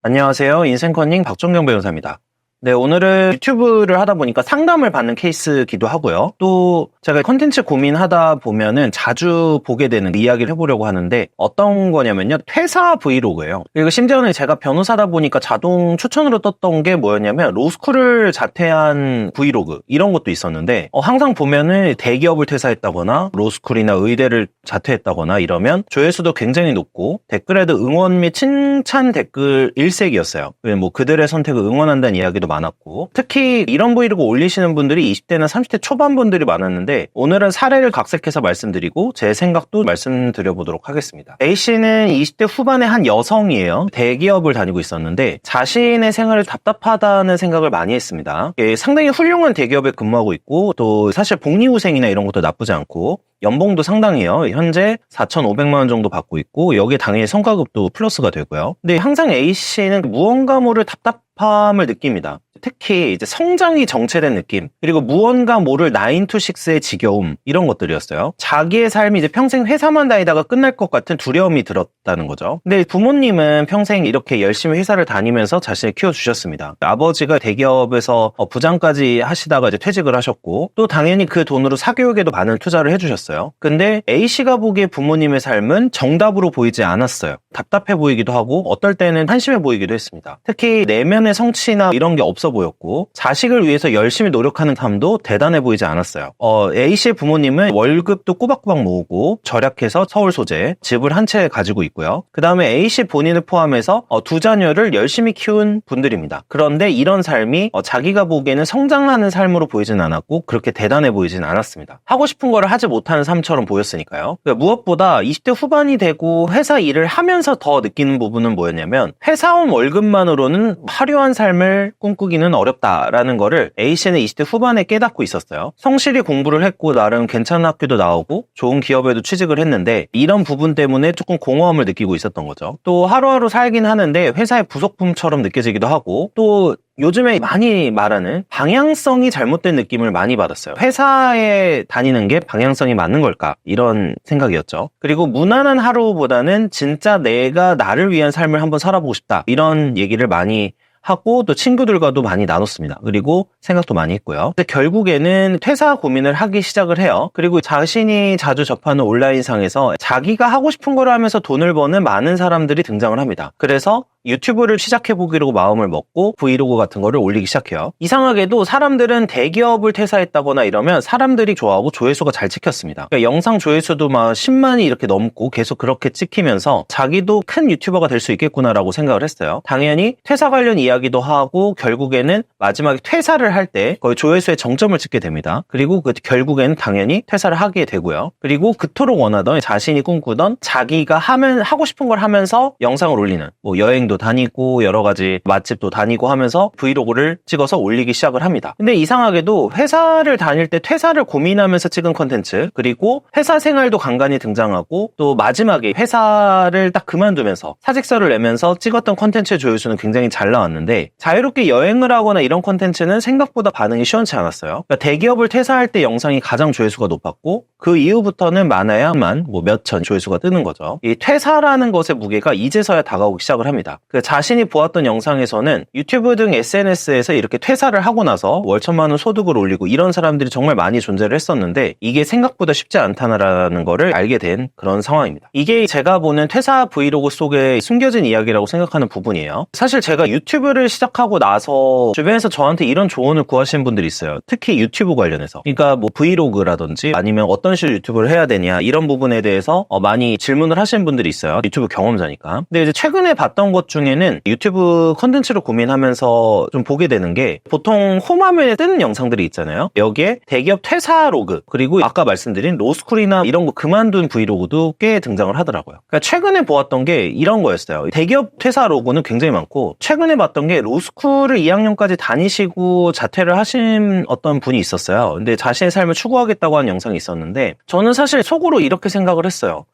안녕하세요. 인생커닝 박정경 변호사입니다. 네, 오늘은 유튜브를 하다 보니까 상담을 받는 케이스기도 하고요. 또 제가 컨텐츠 고민하다 보면은 자주 보게 되는 이야기를 해보려고 하는데 어떤 거냐면요. 퇴사 브이로그예요. 그리고 심지어는 제가 변호사다 보니까 자동 추천으로 떴던 게 뭐였냐면 로스쿨을 자퇴한 브이로그 이런 것도 있었는데 항상 보면은 대기업을 퇴사했다거나 로스쿨이나 의대를 자퇴했다거나 이러면 조회수도 굉장히 높고 댓글에도 응원 및 칭찬 댓글 일색이었어요. 뭐 그들의 선택을 응원한다는 이야기도 많았고, 특히 이런 브이로그 올리시는 분들이 20대나 30대 초반 분들이 많았는데 오늘은 사례를 각색해서 말씀드리고 제 생각도 말씀드려보도록 하겠습니다. A씨는 20대 후반의 한 여성이에요. 대기업을 다니고 있었는데 자신의 생활을 답답하다는 생각을 많이 했습니다. 상당히 훌륭한 대기업에 근무하고 있고 또 사실 복리후생이나 이런 것도 나쁘지 않고 연봉도 상당해요. 현재 4,500만 원 정도 받고 있고 여기에 당연히 성과급도 플러스가 되고요. 근데 항상 A씨는 무언가 모를 답답함을 느낍니다. 특히 이제 성장이 정체된 느낌, 그리고 무언가 모를 9to6의 지겨움, 이런 것들이었어요. 자기의 삶이 이제 평생 회사만 다니다가 끝날 것 같은 두려움이 들었다는 거죠. 근데 부모님은 평생 이렇게 열심히 회사를 다니면서 자신을 키워주셨습니다. 아버지가 대기업에서 부장까지 하시다가 이제 퇴직을 하셨고, 또 당연히 그 돈으로 사교육에도 많은 투자를 해주셨어요. 근데 A씨가 보기에 부모님의 삶은 정답으로 보이지 않았어요. 답답해 보이기도 하고 어떨 때는 한심해 보이기도 했습니다. 특히 내면의 성취나 이런 게 없어 보였고 자식을 위해서 열심히 노력하는 삶도 대단해 보이지 않았어요. A씨의 부모님은 월급도 꼬박꼬박 모으고 절약해서 서울 소재 집을 한 채 가지고 있고요. 그 다음에 A씨 본인을 포함해서 두 자녀를 열심히 키운 분들입니다. 그런데 이런 삶이 자기가 보기에는 성장하는 삶으로 보이진 않았고 그렇게 대단해 보이진 않았습니다. 하고 싶은 거를 하지 못하는 삶처럼 보였으니까요. 그러니까 무엇보다 20대 후반이 되고 회사 일을 하면서 더 느끼는 부분은 뭐였냐면 회사원 월급만으로는 화려한 삶을 꿈꾸기는 어렵다라는 거를 A씨는 20대 후반에 깨닫고 있었어요. 성실히 공부를 했고 나름 괜찮은 학교도 나오고 좋은 기업에도 취직을 했는데 이런 부분 때문에 조금 공허함을 느끼고 있었던 거죠. 또 하루하루 살긴 하는데 회사의 부속품처럼 느껴지기도 하고 또 요즘에 많이 말하는 방향성이 잘못된 느낌을 많이 받았어요. 회사에 다니는 게 방향성이 맞는 걸까? 이런 생각이었죠. 그리고 무난한 하루보다는 진짜 내가 나를 위한 삶을 한번 살아보고 싶다. 이런 얘기를 많이 하고 또 친구들과도 많이 나눴습니다. 그리고 생각도 많이 했고요. 근데 결국에는 퇴사 고민을 하기 시작을 해요. 그리고 자신이 자주 접하는 온라인상에서 자기가 하고 싶은 걸 하면서 돈을 버는 많은 사람들이 등장을 합니다. 그래서 유튜브를 시작해보기로 마음을 먹고 브이로그 같은 거를 올리기 시작해요. 이상하게도 사람들은 대기업을 퇴사했다거나 이러면 사람들이 좋아하고 조회수가 잘 찍혔습니다. 그러니까 영상 조회수도 막 10만이 이렇게 넘고 계속 그렇게 찍히면서 자기도 큰 유튜버가 될 수 있겠구나라고 생각을 했어요. 당연히 퇴사 관련 이야기도 하고 결국에는 마지막에 퇴사를 할 때 거의 조회수에 정점을 찍게 됩니다. 그리고 결국에는 당연히 퇴사를 하게 되고요. 그리고 그토록 원하던 자신이 꿈꾸던 자기가 하고 싶은 걸 하면서 영상을 올리는 뭐 여행도 다니고 여러 가지 맛집도 다니고 하면서 브이로그를 찍어서 올리기 시작을 합니다. 근데 이상하게도 회사를 다닐 때 퇴사를 고민하면서 찍은 컨텐츠, 그리고 회사 생활도 간간히 등장하고 또 마지막에 회사를 딱 그만두면서 사직서를 내면서 찍었던 컨텐츠의 조회수는 굉장히 잘 나왔는데 자유롭게 여행을 하거나 이런 컨텐츠는 생각보다 반응이 시원치 않았어요. 그러니까 대기업을 퇴사할 때 영상이 가장 조회수가 높았고 그 이후부터는 많아야만 뭐 몇천 조회수가 뜨는 거죠. 이 퇴사라는 것의 무게가 이제서야 다가오기 시작을 합니다. 그 자신이 보았던 영상에서는 유튜브 등 SNS에서 이렇게 퇴사를 하고 나서 월 1,000만 원 소득을 올리고 이런 사람들이 정말 많이 존재를 했었는데 이게 생각보다 쉽지 않다라는 거를 알게 된 그런 상황입니다. 이게 제가 보는 퇴사 브이로그 속에 숨겨진 이야기라고 생각하는 부분이에요. 사실 제가 유튜브를 시작하고 나서 주변에서 저한테 이런 조언을 구하시는 분들이 있어요. 특히 유튜브 관련해서. 그러니까 뭐 브이로그라든지 아니면 어떤 식으로 유튜브를 해야 되냐 이런 부분에 대해서 많이 질문을 하시는 분들이 있어요. 유튜브 경험자니까. 근데 이제 최근에 봤던 것 중에는 유튜브 컨텐츠를 고민하면서 좀 보게 되는 게 보통 홈화면에 뜨는 영상들이 있잖아요. 여기에 대기업 퇴사 로그, 그리고 아까 말씀드린 로스쿨이나 이런 거 그만둔 브이로그도 꽤 등장을 하더라고요. 그러니까 최근에 보았던 게 이런 거였어요. 대기업 퇴사 로그는 굉장히 많고 최근에 봤던 게 로스쿨을 2학년까지 다니시고 자퇴를 하신 어떤 분이 있었어요. 근데 자신의 삶을 추구하겠다고 하는 영상이 있었는데 저는 사실 속으로 이렇게 생각을 했어요.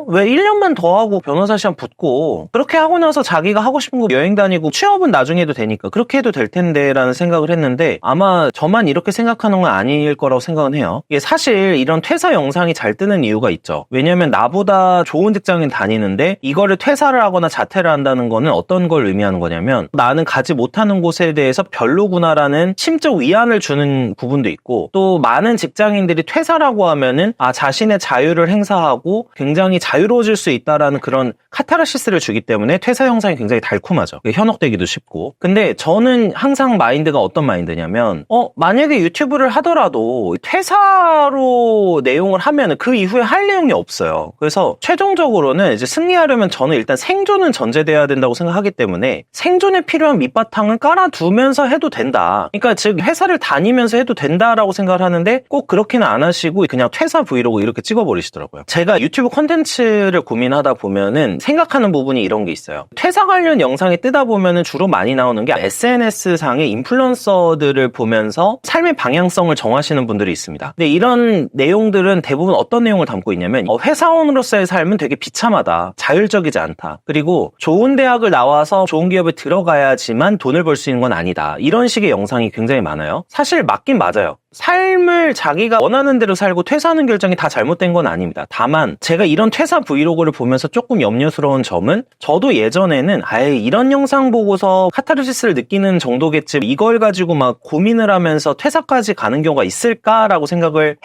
왜 1년만 더 하고 변호사 시험 붙고 그렇게 하고 나서 자기가 하고 싶은 거 여행 다니고 취업은 나중에 해도 되니까 그렇게 해도 될 텐데 라는 생각을 했는데 아마 저만 이렇게 생각하는 건 아닐 거라고 생각은 해요. 이게 사실 이런 퇴사 영상이 잘 뜨는 이유가 있죠. 왜냐면 나보다 좋은 직장인 다니는데 이거를 퇴사를 하거나 자퇴를 한다는 거는 어떤 걸 의미하는 거냐면 나는 가지 못하는 곳에 대해서 별로구나라는 심적 위안을 주는 부분도 있고 또 많은 직장인들이 퇴사라고 하면은 자신의 자유를 행사하고 굉장히 자유로워질 수 있다라는 그런 카타르시스를 주기 때문에 퇴사 영상이 굉장히 달콤하죠. 현혹되기도 쉽고. 근데 저는 항상 마인드가 어떤 마인드냐면 만약에 유튜브를 하더라도 퇴사로 내용을 하면 그 이후에 할 내용이 없어요. 그래서 최종적으로는 이제 승리하려면 저는 일단 생존은 전제돼야 된다고 생각하기 때문에 생존에 필요한 밑바탕을 깔아두면서 해도 된다. 그러니까 즉 회사를 다니면서 해도 된다라고 생각을 하는데 꼭 그렇게는 안 하시고 그냥 퇴사 브이로그 이렇게 찍어버리시더라고요. 제가 유튜브 콘텐츠를 고민하다 보면은 생각하는 부분이 이런 게 있어요. 퇴사 관련 영상이 뜨다 보면은 주로 많이 나오는 게 SNS상의 인플루언서들을 보면서 삶의 방향성을 정하시는 분들이 있습니다. 근데 이런 내용들은 대부분 어떤 내용을 담고 있냐면 회사원으로서의 삶은 되게 비참하다. 자율적이지 않다. 그리고 좋은 대학을 나와서 좋은 기업에 들어가야지만 돈을 벌 수 있는 건 아니다. 이런 식의 영상이 굉장히 많아요. 사실 맞긴 맞아요. 삶을 자기가 원하는 대로 살고 퇴사하는 결정이 다 잘못된 건 아닙니다. 다만 제가 이런 퇴사 브이로그를 보면서 조금 염려스러운 점은 저도 예전에는 이런 영상 보고서 카타르시스를 느끼는 정도겠지 이걸 가지고 막 고민을 하면서 퇴사까지 가는 경우가 있을까라고 생각을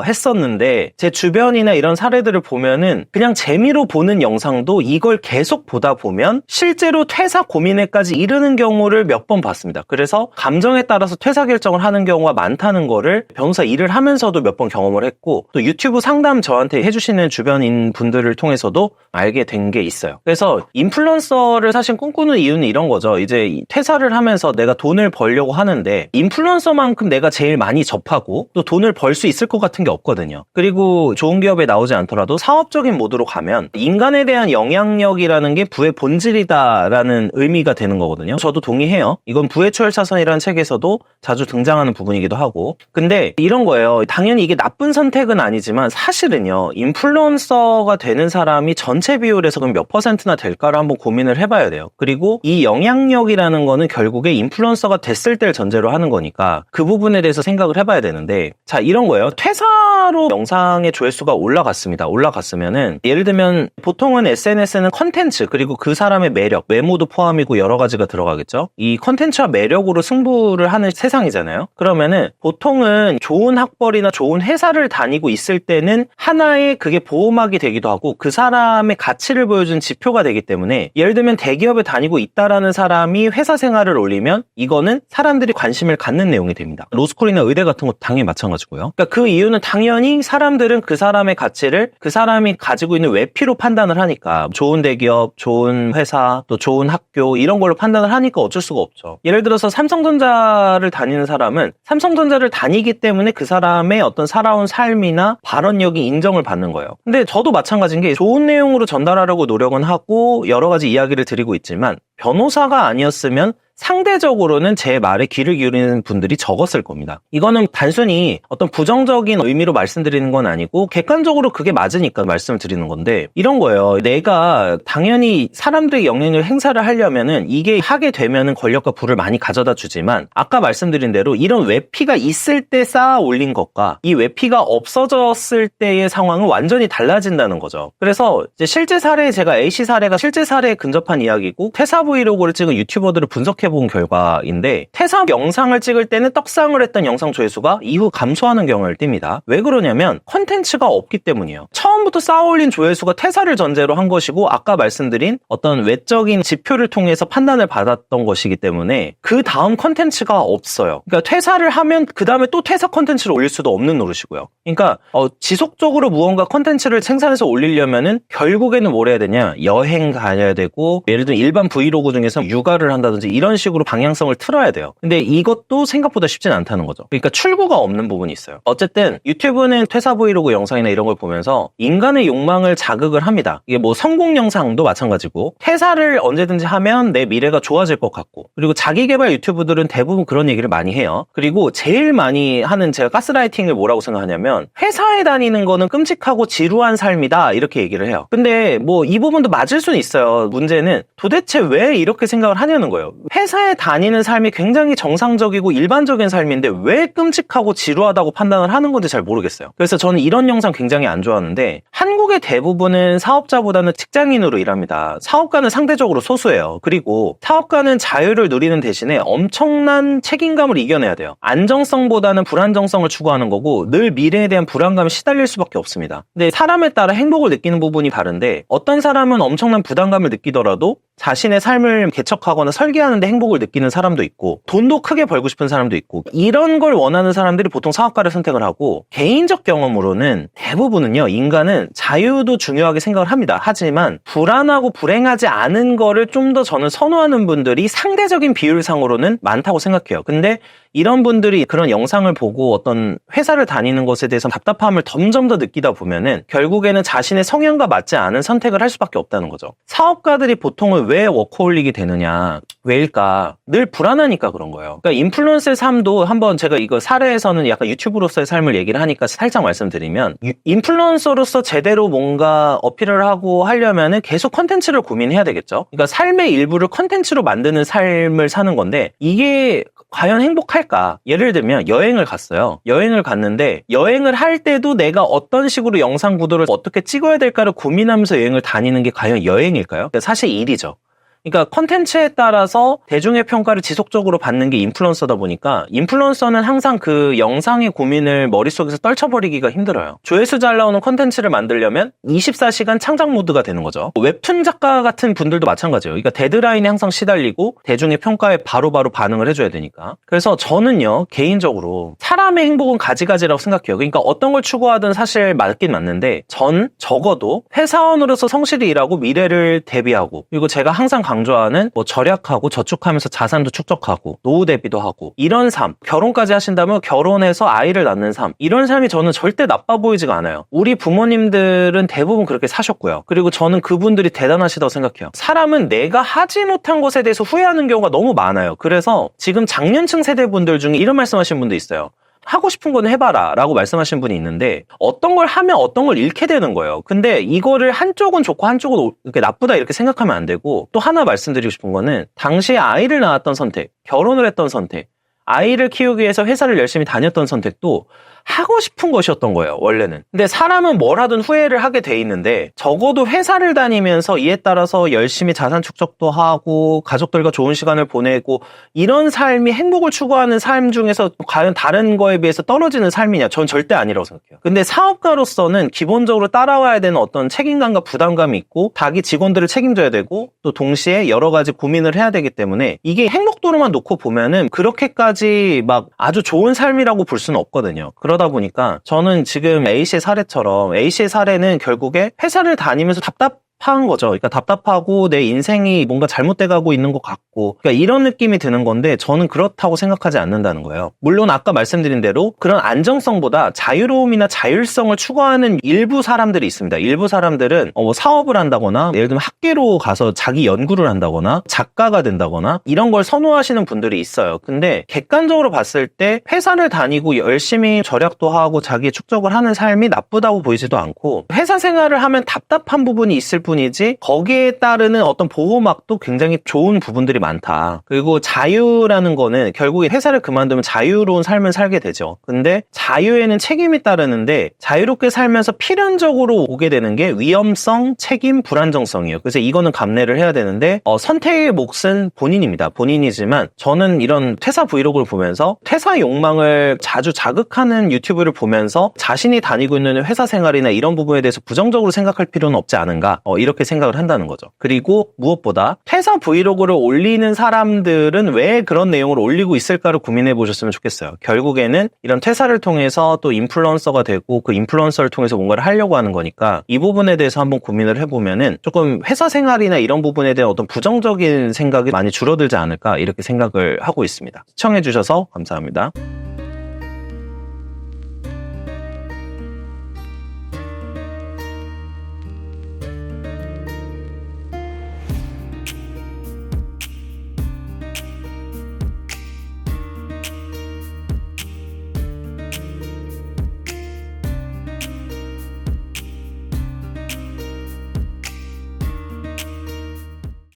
했었는데 제 주변이나 이런 사례들을 보면은 그냥 재미로 보는 영상도 이걸 계속 보다 보면 실제로 퇴사 고민에까지 이르는 경우를 몇 번 봤습니다. 그래서 감정에 따라서 퇴사 결정을 하는 경우가 많다는 거를 변호사 일을 하면서도 몇 번 경험을 했고 또 유튜브 상담 저한테 해주시는 주변인 분들을 통해서도 알게 된 게 있어요. 그래서 인플루언서를 사실 꿈꾸는 이유는 이런 거죠. 이제 퇴사를 하면서 내가 돈을 벌려고 하는데 인플루언서만큼 내가 제일 많이 접하고 또 돈을 벌 수 있을 것 같은 게 없거든요. 그리고 좋은 기업에 나오지 않더라도 사업적인 모드로 가면 인간에 대한 영향력이라는 게 부의 본질이다라는 의미가 되는 거거든요. 저도 동의해요. 이건 부의 초월차선이라는 책에서도 자주 등장하는 부분이기도 하고 근데 이런 거예요. 당연히 이게 나쁜 선택은 아니지만 사실은요. 인플루언서가 되는 사람이 전체 비율에서 그럼 몇 퍼센트나 될까를 한번 고민을 해봐야 돼요. 그리고 이 영향력이라는 거는 결국에 인플루언서가 됐을 때를 전제로 하는 거니까 그 부분에 대해서 생각을 해봐야 되는데 자 이런 거예요. 퇴사로 영상의 조회수가 올라갔으면은 예를 들면 보통은 SNS는 컨텐츠 그리고 그 사람의 매력, 외모도 포함이고 여러 가지가 들어가겠죠. 이 컨텐츠와 매력으로 승부를 하는 세상이잖아요. 그러면은 보통은 좋은 학벌이나 좋은 회사를 다니고 있을 때는 하나의 그게 보호막이 되기도 하고 그 사람의 가치를 보여주는 지표가 되기 때문에 예를 들면 대기업에 다니고 있다라는 사람이 회사 생활을 올리면 이거는 사람들이 관심을 갖는 내용이 됩니다. 로스쿨이나 의대 같은 것도 당연히 마찬가지고요. 그러니까 그 이유는 당연히 사람들은 그 사람의 가치를 그 사람이 가지고 있는 외피로 판단을 하니까 좋은 대기업, 좋은 회사, 또 좋은 학교 이런 걸로 판단을 하니까 어쩔 수가 없죠. 예를 들어서 삼성전자를 다니는 사람은 삼성전자를 다니기 때문에 그 사람의 어떤 살아온 삶이나 발언력이 인정을 받는 거예요. 근데 저도 마찬가지인 게 좋은 내용으로 전달하려고 노력은 하고 여러 가지 이야기를 드리고 있지만 변호사가 아니었으면 상대적으로는 제 말에 귀를 기울이는 분들이 적었을 겁니다. 이거는 단순히 어떤 부정적인 의미로 말씀드리는 건 아니고 객관적으로 그게 맞으니까 말씀을 드리는 건데 이런 거예요. 내가 당연히 사람들의 영향력을 행사를 하려면은 이게 하게 되면은 권력과 부를 많이 가져다 주지만 아까 말씀드린 대로 이런 외피가 있을 때 쌓아 올린 것과 이 외피가 없어졌을 때의 상황은 완전히 달라진다는 거죠. 그래서 이제 실제 사례 제가 A씨 사례가 실제 사례에 근접한 이야기고 퇴사 브이로그를 찍은 유튜버들을 분석해 본 결과인데 퇴사 영상을 찍을 때는 떡상을 했던 영상 조회수가 이후 감소하는 경우를 띱니다. 왜 그러냐면 컨텐츠가 없기 때문이에요. 처음부터 쌓아올린 조회수가 퇴사를 전제로 한 것이고 아까 말씀드린 어떤 외적인 지표를 통해서 판단을 받았던 것이기 때문에 그 다음 컨텐츠가 없어요. 그러니까 퇴사를 하면 그 다음에 또 퇴사 컨텐츠를 올릴 수도 없는 노릇이고요. 그러니까 지속적으로 무언가 컨텐츠를 생산해서 올리려면은 결국에는 뭘 해야 되냐 여행 가야 되고 예를 들면 일반 브이로그 중에서 육아를 한다든지 이런 식으로 방향성을 틀어야 돼요. 근데 이것도 생각보다 쉽진 않다는 거죠. 그러니까 출구가 없는 부분이 있어요. 어쨌든 유튜브는 퇴사 브이로그 영상이나 이런 걸 보면서 인간의 욕망을 자극을 합니다. 이게 뭐 성공 영상도 마찬가지고 퇴사를 언제든지 하면 내 미래가 좋아질 것 같고, 그리고 자기계발 유튜브들은 대부분 그런 얘기를 많이 해요. 그리고 제일 많이 하는, 제가 가스라이팅을 뭐라고 생각하냐면 회사에 다니는 거는 끔찍하고 지루한 삶이다 이렇게 얘기를 해요. 근데 뭐 이 부분도 맞을 수는 있어요. 문제는 도대체 왜 이렇게 생각을 하냐는 거예요. 회사에 다니는 삶이 굉장히 정상적이고 일반적인 삶인데 왜 끔찍하고 지루하다고 판단을 하는 건지 잘 모르겠어요. 그래서 저는 이런 영상 굉장히 안 좋아하는데, 한국의 대부분은 사업자보다는 직장인으로 일합니다. 사업가는 상대적으로 소수예요. 그리고 사업가는 자유를 누리는 대신에 엄청난 책임감을 이겨내야 돼요. 안정성보다는 불안정성을 추구하는 거고 늘 미래에 대한 불안감에 시달릴 수밖에 없습니다. 근데 사람에 따라 행복을 느끼는 부분이 다른데, 어떤 사람은 엄청난 부담감을 느끼더라도 자신의 삶을 개척하거나 설계하는데 행복을 느끼는 사람도 있고, 돈도 크게 벌고 싶은 사람도 있고, 이런 걸 원하는 사람들이 보통 사업가를 선택을 하고, 개인적 경험으로는 대부분은요, 인간은 자유도 중요하게 생각을 합니다. 하지만 불안하고 불행하지 않은 거를 좀 더 저는 선호하는 분들이 상대적인 비율상으로는 많다고 생각해요. 근데 이런 분들이 그런 영상을 보고 어떤 회사를 다니는 것에 대해서 답답함을 점점 더 느끼다 보면은 결국에는 자신의 성향과 맞지 않은 선택을 할 수밖에 없다는 거죠. 사업가들이 보통은 왜 워커홀릭이 되느냐, 왜일까? 늘 불안하니까 그런 거예요. 그러니까 인플루언서의 삶도, 한번 제가 이거 사례에서는 약간 유튜브로서의 삶을 얘기를 하니까 살짝 말씀드리면, 인플루언서로서 제대로 뭔가 어필을 하고 하려면은 계속 컨텐츠를 고민해야 되겠죠. 그러니까 삶의 일부를 컨텐츠로 만드는 삶을 사는 건데, 이게 과연 행복할까? 예를 들면 여행을 갔어요. 여행을 갔는데 여행을 할 때도 내가 어떤 식으로 영상 구도를 어떻게 찍어야 될까를 고민하면서 여행을 다니는 게 과연 여행일까요? 사실 일이죠. 그러니까 컨텐츠에 따라서 대중의 평가를 지속적으로 받는 게 인플루언서다 보니까, 인플루언서는 항상 그 영상의 고민을 머릿속에서 떨쳐버리기가 힘들어요. 조회수 잘 나오는 컨텐츠를 만들려면 24시간 창작 모드가 되는 거죠. 웹툰 작가 같은 분들도 마찬가지예요. 그러니까 데드라인에 항상 시달리고 대중의 평가에 바로바로 반응을 해줘야 되니까. 그래서 저는요, 개인적으로 사람의 행복은 가지가지라고 생각해요. 그러니까 어떤 걸 추구하든 사실 맞긴 맞는데, 전 적어도 회사원으로서 성실히 일하고 미래를 대비하고, 그리고 제가 항상 강조하는 뭐 절약하고 저축하면서 자산도 축적하고 노후 대비도 하고, 이런 삶, 결혼까지 하신다면 결혼해서 아이를 낳는 삶, 이런 삶이 저는 절대 나빠 보이지가 않아요. 우리 부모님들은 대부분 그렇게 사셨고요. 그리고 저는 그분들이 대단하시다고 생각해요. 사람은 내가 하지 못한 것에 대해서 후회하는 경우가 너무 많아요. 그래서 지금 장년층 세대분들 중에 이런 말씀하신 분도 있어요. 하고 싶은 건 해봐라 라고 말씀하신 분이 있는데, 어떤 걸 하면 어떤 걸 잃게 되는 거예요. 근데 이거를 한쪽은 좋고 한쪽은 이렇게 나쁘다 이렇게 생각하면 안 되고, 또 하나 말씀드리고 싶은 거는, 당시에 아이를 낳았던 선택, 결혼을 했던 선택, 아이를 키우기 위해서 회사를 열심히 다녔던 선택도 하고 싶은 것이었던 거예요, 원래는. 근데 사람은 뭘 하든 후회를 하게 돼 있는데, 적어도 회사를 다니면서 이에 따라서 열심히 자산 축적도 하고 가족들과 좋은 시간을 보내고, 이런 삶이 행복을 추구하는 삶 중에서 과연 다른 거에 비해서 떨어지는 삶이냐? 전 절대 아니라고 생각해요. 근데 사업가로서는 기본적으로 따라와야 되는 어떤 책임감과 부담감이 있고, 자기 직원들을 책임져야 되고, 또 동시에 여러 가지 고민을 해야 되기 때문에, 이게 행복도로만 놓고 보면은 그렇게까지 막 아주 좋은 삶이라고 볼 수는 없거든요. 그러다 보니까 저는 지금 A씨의 사례처럼, A씨의 사례는 결국에 회사를 다니면서 답답한 거죠. 그러니까 답답하고 내 인생이 뭔가 잘못돼 가고 있는 것 같고, 그러니까 이런 느낌이 드는 건데, 저는 그렇다고 생각하지 않는다는 거예요. 물론 아까 말씀드린 대로 그런 안정성보다 자유로움이나 자율성을 추구하는 일부 사람들이 있습니다. 일부 사람들은 뭐 사업을 한다거나, 예를 들면 학계로 가서 자기 연구를 한다거나 작가가 된다거나 이런 걸 선호하시는 분들이 있어요. 근데 객관적으로 봤을 때 회사를 다니고 열심히 절약도 하고 자기 축적을 하는 삶이 나쁘다고 보이지도 않고, 회사 생활을 하면 답답한 부분이 있을 뿐이지 거기에 따르는 어떤 보호막도 굉장히 좋은 부분들이 많다. 그리고 자유라는 거는 결국에 회사를 그만두면 자유로운 삶을 살게 되죠. 근데 자유에는 책임이 따르는데, 자유롭게 살면서 필연적으로 오게 되는 게 위험성, 책임, 불안정성이에요. 그래서 이거는 감내를 해야 되는데, 선택의 몫은 본인입니다. 본인이지만 저는 이런 퇴사 브이로그를 보면서 퇴사 욕망을 자주 자극하는 유튜브를 보면서 자신이 다니고 있는 회사 생활이나 이런 부분에 대해서 부정적으로 생각할 필요는 없지 않은가, 이렇게 생각을 한다는 거죠. 그리고 무엇보다 퇴사 브이로그를 올리는 사람들은 왜 그런 내용을 올리고 있을까를 고민해 보셨으면 좋겠어요. 결국에는 이런 퇴사를 통해서 또 인플루언서가 되고 그 인플루언서를 통해서 뭔가를 하려고 하는 거니까 이 부분에 대해서 한번 고민을 해보면은 조금 회사 생활이나 이런 부분에 대한 어떤 부정적인 생각이 많이 줄어들지 않을까 이렇게 생각을 하고 있습니다. 시청해 주셔서 감사합니다.